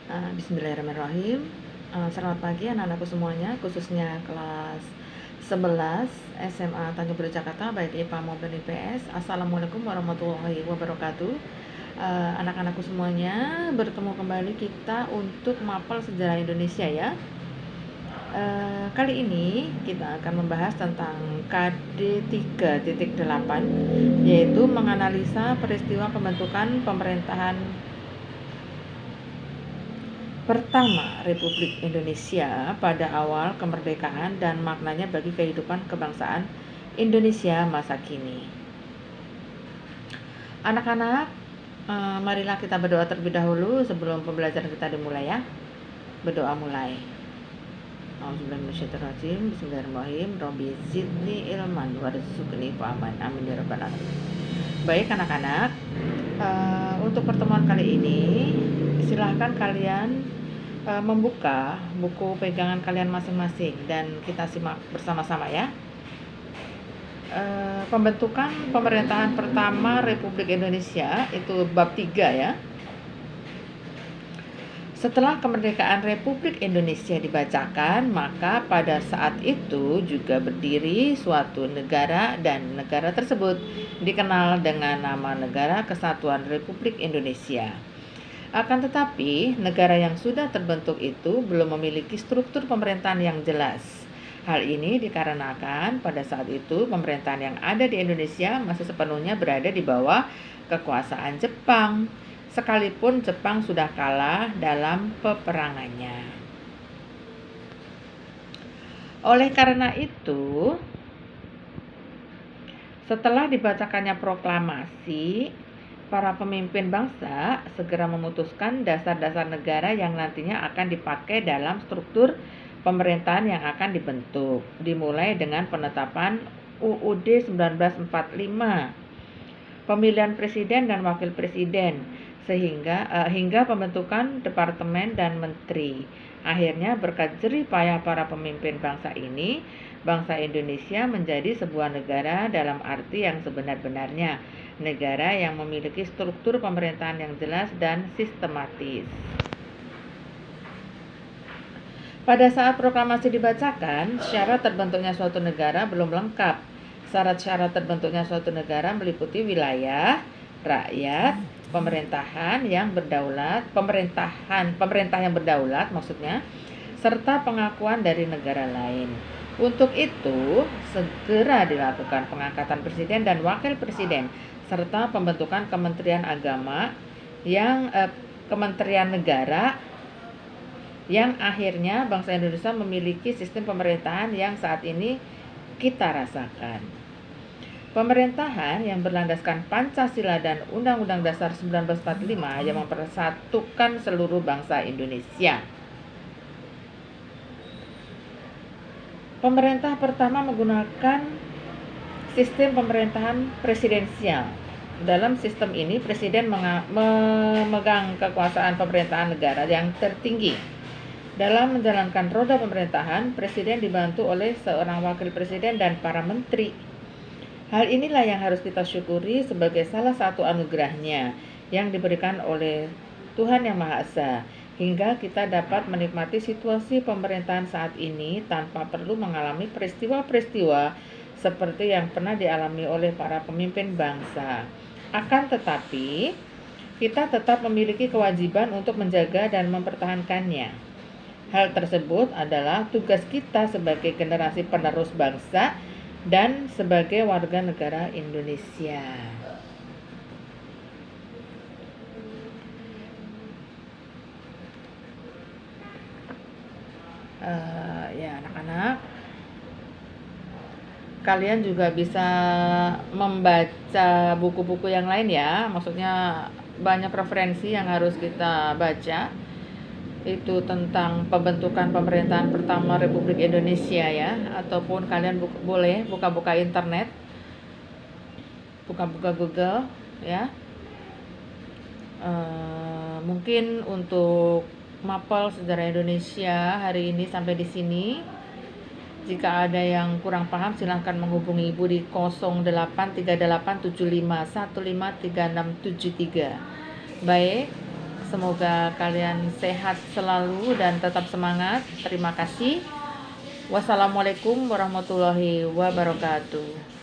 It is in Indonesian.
Bismillahirrahmanirrahim. Selamat pagi anak-anakku semuanya, khususnya kelas 11 SMA Tanjung Priok Jakarta, baik IPA maupun IPS. Assalamualaikum warahmatullahi wabarakatuh. Anak-anakku semuanya, bertemu kembali kita untuk mapel sejarah Indonesia ya. Kali ini kita akan membahas tentang KD 3.8, yaitu menganalisa peristiwa pembentukan pemerintahan pertama Republik Indonesia pada awal kemerdekaan dan maknanya bagi kehidupan kebangsaan Indonesia masa kini. Anak-anak, marilah kita berdoa terlebih dahulu sebelum pembelajaran kita dimulai ya. Berdoa mulai. Auzubillahiminasyaitonirrajim. Bismillahirrahmanirrahim. Robbi zidni ilman warzuqni fahman. Amin ya rabbal alamin. Baik anak-anak, untuk pertemuan kali ini silahkan kalian membuka buku pegangan kalian masing-masing dan kita simak bersama-sama ya. Pembentukan pemerintahan pertama Republik Indonesia itu bab 3 ya. Setelah kemerdekaan Republik Indonesia dibacakan, maka pada saat itu juga berdiri suatu negara dan negara tersebut dikenal dengan nama Negara Kesatuan Republik Indonesia. Akan tetapi, negara yang sudah terbentuk itu belum memiliki struktur pemerintahan yang jelas. Hal ini dikarenakan pada saat itu pemerintahan yang ada di Indonesia masih sepenuhnya berada di bawah kekuasaan Jepang, sekalipun Jepang sudah kalah dalam peperangannya. Oleh karena itu, setelah dibacakannya proklamasi, para pemimpin bangsa segera memutuskan dasar-dasar negara yang nantinya akan dipakai dalam struktur pemerintahan yang akan dibentuk, dimulai dengan penetapan UUD 1945, pemilihan presiden dan wakil presiden, hingga pembentukan departemen dan menteri. Akhirnya berkat jerih payah para pemimpin bangsa ini, bangsa Indonesia menjadi sebuah negara dalam arti yang sebenar-benarnya, negara yang memiliki struktur pemerintahan yang jelas dan sistematis. Pada saat proklamasi dibacakan, syarat terbentuknya suatu negara belum lengkap. Syarat-syarat terbentuknya suatu negara meliputi wilayah, rakyat, pemerintah yang berdaulat maksudnya, serta pengakuan dari negara lain. Untuk itu, segera dilakukan pengangkatan presiden dan wakil presiden serta pembentukan kementerian agama kementerian negara yang akhirnya bangsa Indonesia memiliki sistem pemerintahan yang saat ini kita rasakan. Pemerintahan yang berlandaskan Pancasila dan Undang-Undang Dasar 1945 yang mempersatukan seluruh bangsa Indonesia. Pemerintah pertama menggunakan sistem pemerintahan presidensial. Dalam sistem ini, presiden memegang kekuasaan pemerintahan negara yang tertinggi. Dalam menjalankan roda pemerintahan, presiden dibantu oleh seorang wakil presiden dan para menteri. Hal inilah yang harus kita syukuri sebagai salah satu anugerahnya yang diberikan oleh Tuhan Yang Maha Esa, hingga kita dapat menikmati situasi pemerintahan saat ini tanpa perlu mengalami peristiwa-peristiwa seperti yang pernah dialami oleh para pemimpin bangsa. Akan tetapi, kita tetap memiliki kewajiban untuk menjaga dan mempertahankannya. Hal tersebut adalah tugas kita sebagai generasi penerus bangsa dan sebagai warga negara Indonesia. Ya anak-anak, kalian juga bisa membaca buku-buku yang lain ya, maksudnya banyak referensi yang harus kita baca. Itu tentang pembentukan pemerintahan pertama Republik Indonesia ya, ataupun kalian boleh buka-buka internet, buka-buka Google ya. Mungkin untuk mapel sejarah Indonesia hari ini sampai di sini. Jika ada yang kurang paham, silahkan menghubungi Ibu di 083875153673. Baik, Semoga kalian sehat selalu dan tetap semangat. Terima kasih. Wassalamualaikum warahmatullahi wabarakatuh.